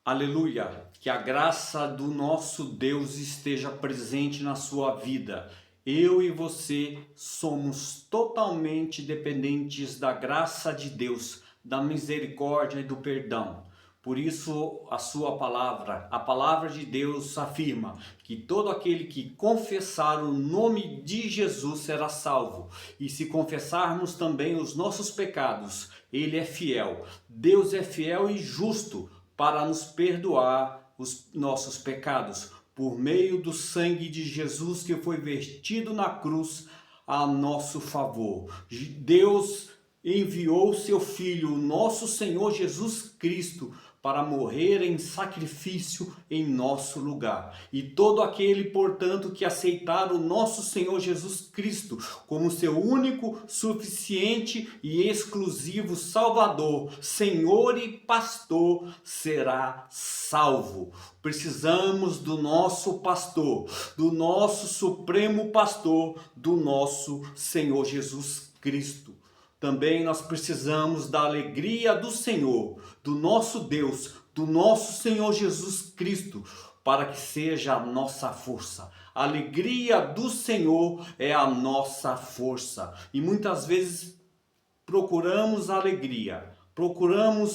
Aleluia! Que a graça do nosso Deus esteja presente na sua vida. Eu e você somos totalmente dependentes da graça de Deus, da misericórdia e do perdão. Por isso, a sua palavra, a palavra de Deus afirma que todo aquele que confessar o nome de Jesus será salvo. E se confessarmos também os nossos pecados, ele é fiel. Deus é fiel e justo para nos perdoar os nossos pecados, por meio do sangue de Jesus que foi vertido na cruz a nosso favor. Deus enviou seu Filho, nosso Senhor Jesus Cristo, para morrer em sacrifício em nosso lugar. E todo aquele, portanto, que aceitar o nosso Senhor Jesus Cristo como seu único, suficiente e exclusivo Salvador, Senhor e Pastor, será salvo. Precisamos do nosso pastor, do nosso supremo pastor, do nosso Senhor Jesus Cristo. Também nós precisamos da alegria do Senhor, do nosso Deus, do nosso Senhor Jesus Cristo, para que seja a nossa força. A alegria do Senhor é a nossa força. E muitas vezes procuramos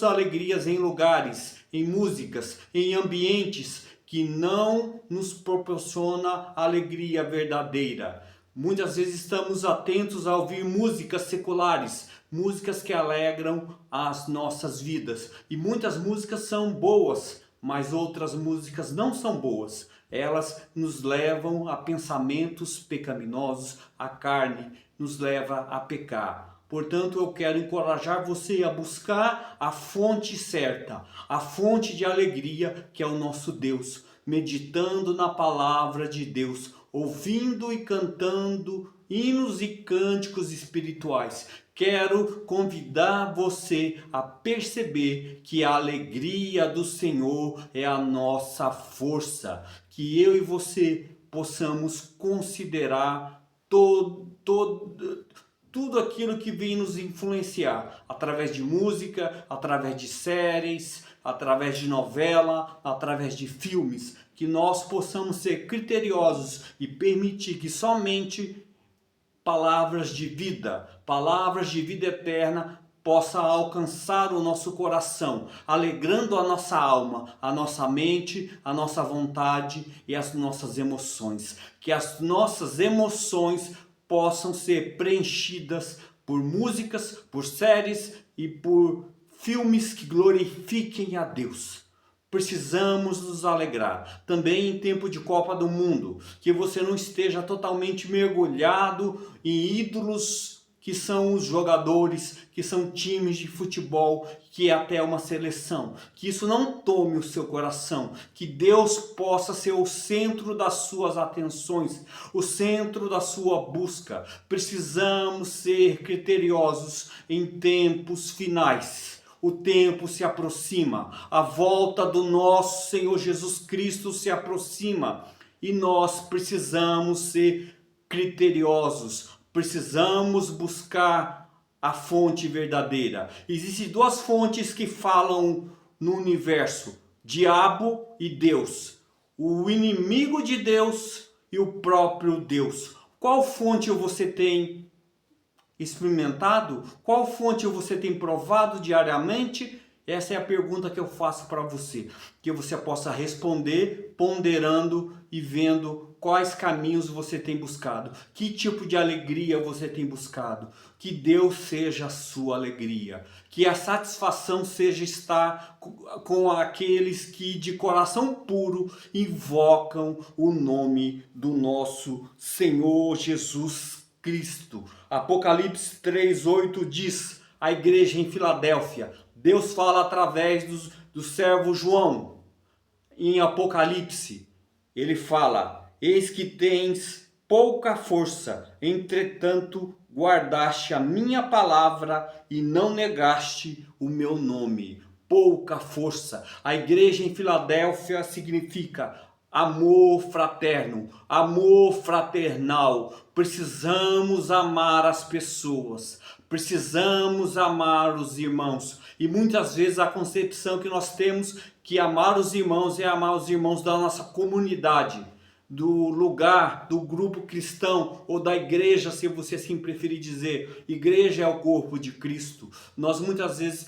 alegrias em lugares, em músicas, em ambientes que não nos proporciona alegria verdadeira. Muitas vezes estamos atentos a ouvir músicas seculares, músicas que alegram as nossas vidas. E muitas músicas são boas, mas outras músicas não são boas. Elas nos levam a pensamentos pecaminosos, a carne nos leva a pecar. Portanto, eu quero encorajar você a buscar a fonte certa, a fonte de alegria que é o nosso Deus, meditando na palavra de Deus, ouvindo e cantando hinos e cânticos espirituais. Quero convidar você a perceber que a alegria do Senhor é a nossa força, que eu e você possamos considerar tudo aquilo que vem nos influenciar, através de música, através de séries, através de novela, através de filmes, que nós possamos ser criteriosos e permitir que somente palavras de vida eterna possa alcançar o nosso coração, alegrando a nossa alma, a nossa mente, a nossa vontade e as nossas emoções. Que as nossas emoções possam ser preenchidas por músicas, por séries e por filmes que glorifiquem a Deus. Precisamos nos alegrar. Também em tempo de Copa do Mundo, que você não esteja totalmente mergulhado em ídolos que são os jogadores, que são times de futebol, que é até uma seleção. Que isso não tome o seu coração. Que Deus possa ser o centro das suas atenções, o centro da sua busca. Precisamos ser criteriosos em tempos finais. O tempo se aproxima, a volta do nosso Senhor Jesus Cristo se aproxima e nós precisamos ser criteriosos, precisamos buscar a fonte verdadeira. Existem duas fontes que falam no universo: diabo e Deus, o inimigo de Deus e o próprio Deus. Qual fonte você tem experimentado? Qual fonte você tem provado diariamente? Essa é a pergunta que eu faço para você, que você possa responder ponderando e vendo quais caminhos você tem buscado, que tipo de alegria você tem buscado. Que Deus seja a sua alegria, que a satisfação seja estar com aqueles que de coração puro invocam o nome do nosso Senhor Jesus Cristo. Apocalipse 3:8 diz à igreja em Filadélfia, Deus fala através do servo João. Em Apocalipse, ele fala: eis que tens pouca força, entretanto guardaste a minha palavra e não negaste o meu nome. Pouca força. A igreja em Filadélfia significa amor fraterno, amor fraternal. Precisamos amar as pessoas. Precisamos amar os irmãos. E muitas vezes a concepção que nós temos que amar os irmãos é amar os irmãos da nossa comunidade, do lugar, do grupo cristão ou da igreja, se você assim preferir dizer. Igreja é o corpo de Cristo. Nós muitas vezes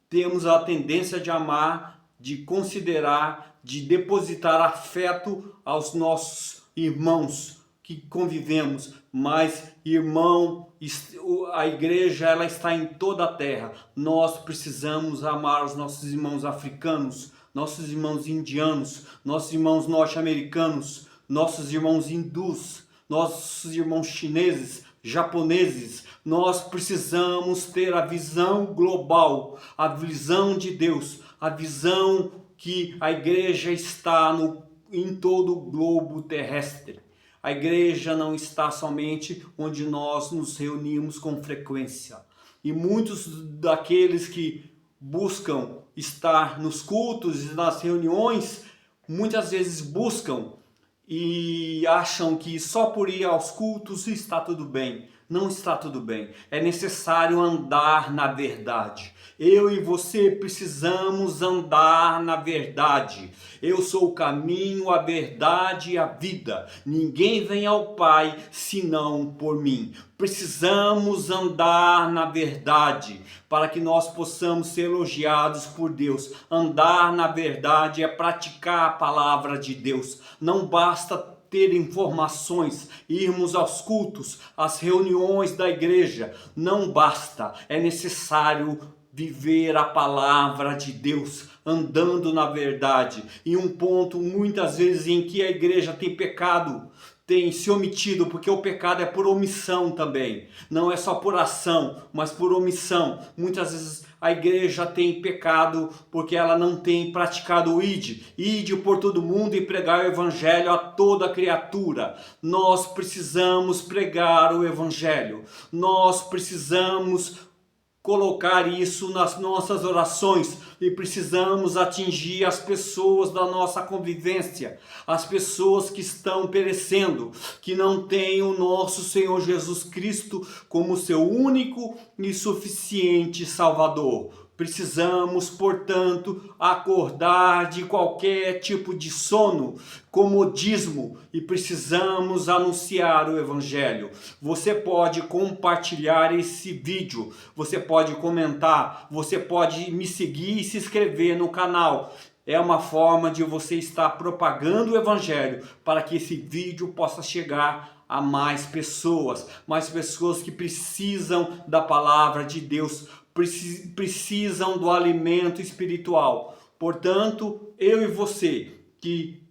temos a tendência de amar, de considerar, de depositar afeto aos nossos irmãos que convivemos, mas irmão, a igreja ela está em toda a terra. Nós precisamos amar os nossos irmãos africanos, nossos irmãos indianos, nossos irmãos norte-americanos, nossos irmãos hindus, nossos irmãos chineses, japoneses. Nós precisamos ter a visão global, a visão de Deus, a visão que a igreja está em todo o globo terrestre. A igreja não está somente onde nós nos reunimos com frequência. E muitos daqueles que buscam estar nos cultos e nas reuniões, muitas vezes buscam e acham que só por ir aos cultos está tudo bem. Não está tudo bem. É necessário andar na verdade. Eu e você precisamos andar na verdade. Eu sou o caminho, a verdade e a vida. Ninguém vem ao Pai senão por mim. Precisamos andar na verdade para que nós possamos ser elogiados por Deus. Andar na verdade é praticar a palavra de Deus. Não basta ter informações, irmos aos cultos, às reuniões da igreja. Não basta. É necessário viver a palavra de Deus, andando na verdade. E um ponto muitas vezes em que a igreja tem pecado, tem se omitido, porque o pecado é por omissão também. Não é só por ação, mas por omissão. Muitas vezes a igreja tem pecado porque ela não tem praticado o ide por todo mundo e pregar o evangelho a toda criatura. Nós precisamos pregar o evangelho. Nós precisamos colocar isso nas nossas orações e precisamos atingir as pessoas da nossa convivência, as pessoas que estão perecendo, que não têm o nosso Senhor Jesus Cristo como seu único e suficiente Salvador. Precisamos, portanto, acordar de qualquer tipo de sono, comodismo, e precisamos anunciar o Evangelho. Você pode compartilhar esse vídeo, você pode comentar, você pode me seguir e se inscrever no canal. É uma forma de você estar propagando o Evangelho para que esse vídeo possa chegar a mais pessoas que precisam da palavra de Deus, precisam do alimento espiritual. Portanto, eu e você que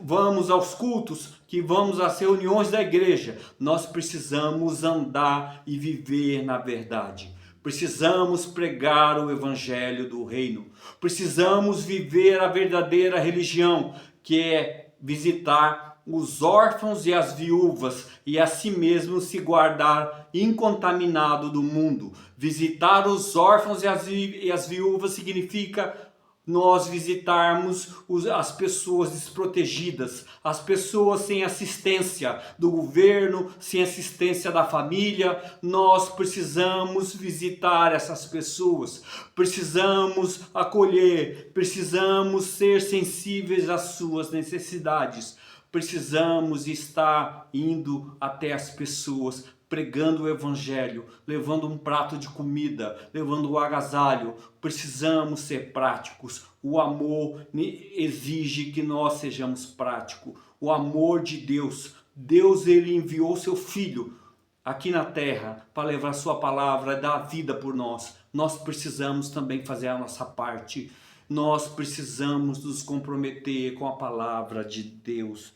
vamos aos cultos, que vamos às reuniões da igreja, nós precisamos andar e viver na verdade. Precisamos pregar o evangelho do reino. Precisamos viver a verdadeira religião, que é visitar os órfãos e as viúvas e a si mesmo se guardar incontaminado do mundo. Visitar os órfãos e as viúvas significa nós visitarmos as pessoas desprotegidas, as pessoas sem assistência do governo, sem assistência da família. Nós precisamos visitar essas pessoas, precisamos acolher, precisamos ser sensíveis às suas necessidades. Precisamos estar indo até as pessoas, pregando o evangelho, levando um prato de comida, levando o agasalho. Precisamos ser práticos. O amor exige que nós sejamos práticos. O amor de Deus. Deus, ele enviou seu Filho aqui na terra para levar sua palavra, dar vida por nós. Nós precisamos também fazer a nossa parte. Nós precisamos nos comprometer com a palavra de Deus.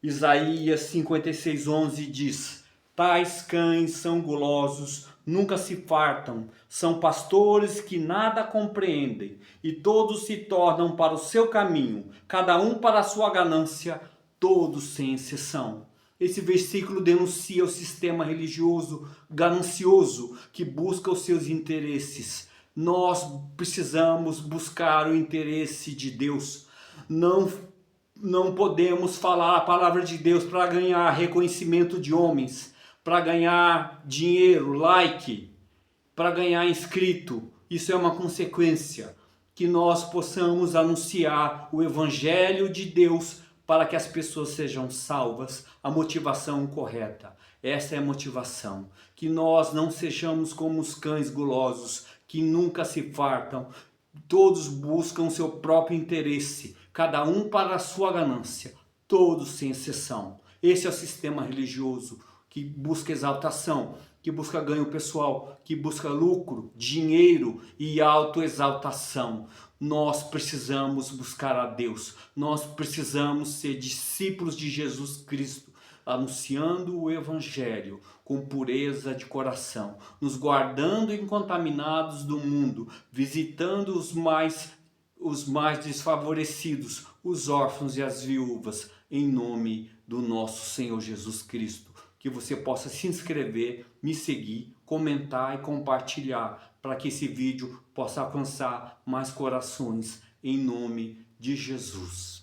Isaías 56:11 diz: tais cães são gulosos, nunca se fartam, são pastores que nada compreendem, e todos se tornam para o seu caminho, cada um para a sua ganância, todos sem exceção. Esse versículo denuncia o sistema religioso ganancioso que busca os seus interesses. Nós precisamos buscar o interesse de Deus. Não podemos falar a palavra de Deus para ganhar reconhecimento de homens, para ganhar dinheiro, like, para ganhar inscrito. Isso é uma consequência. Que nós possamos anunciar o Evangelho de Deus para que as pessoas sejam salvas, a motivação correta. Essa é a motivação. Que nós não sejamos como os cães gulosos, que nunca se fartam. Todos buscam seu próprio interesse, cada um para a sua ganância, todos sem exceção. Esse é o sistema religioso que busca exaltação, que busca ganho pessoal, que busca lucro, dinheiro e autoexaltação. Nós precisamos buscar a Deus, nós precisamos ser discípulos de Jesus Cristo, anunciando o Evangelho com pureza de coração, nos guardando incontaminados do mundo, visitando os mais desfavorecidos, os órfãos e as viúvas, em nome do nosso Senhor Jesus Cristo. Que você possa se inscrever, me seguir, comentar e compartilhar, para que esse vídeo possa alcançar mais corações, em nome de Jesus.